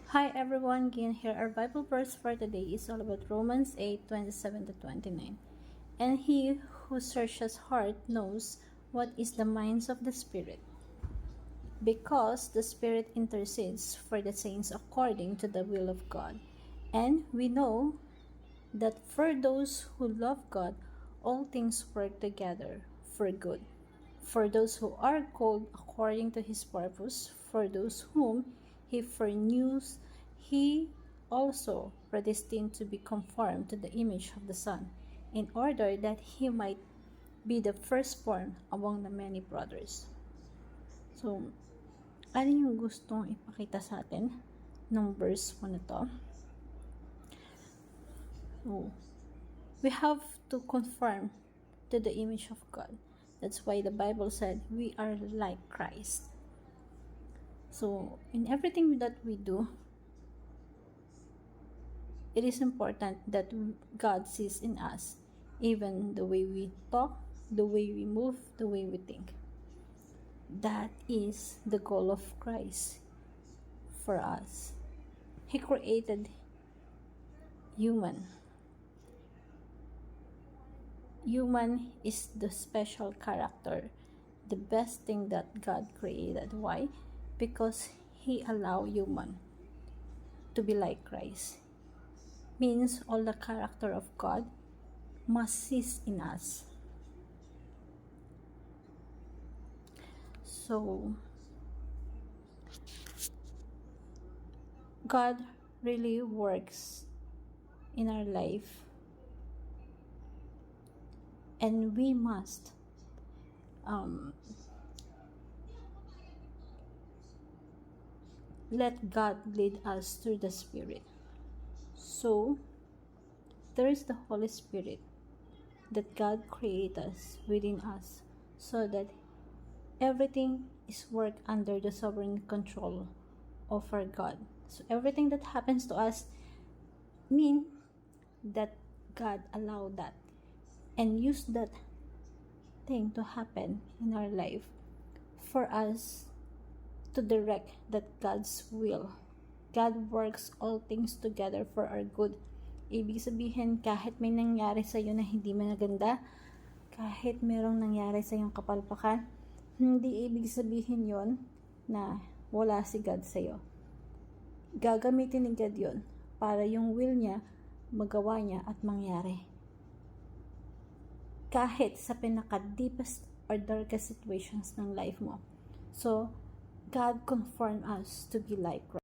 Hi everyone, again here our Bible verse for today is all about Romans 8:27-29. And he who searches heart knows what is the minds of the Spirit, because the Spirit intercedes for the saints according to the will of God. And we know that for those who love God, all things work together for good. For those who are called according to his purpose, for those whom he foreknew, he also predestined to be conformed to the image of the Son, in order that he might be the firstborn among the many brothers. So, ano yung gustong ipakita sa atin ng verse 1 na to? So, we have to conform to the image of God. That's why the Bible said we are like Christ. So, in everything that we do, it is important that God sees in us, even the way we talk, the way we move, the way we think. That is the goal of Christ for us. He created human. Human is the special character, the best thing that God created. Why? Because He allowed human to be like Christ. Means all the character of God must cease in us. So, God really works in our life, and we must let God lead us through the Spirit. So, there is the Holy Spirit that God created us within us, so that everything is worked under the sovereign control of our God. So everything that happens to us mean that God allowed that and used that thing to happen in our life for us to direct that God's will. God works all things together for our good. Ibig sabihin, kahit may nangyari sa iyo na hindi maganda, kahit merong nangyari sa iyong kapalpakan, hindi ibig sabihin yon na wala si God sa iyo. Gagamitin ni God yon para yung will niya magawa niya at mangyari. Kahit sa pinaka-deepest or darkest situations ng life mo. So, God conformed us to be like Christ.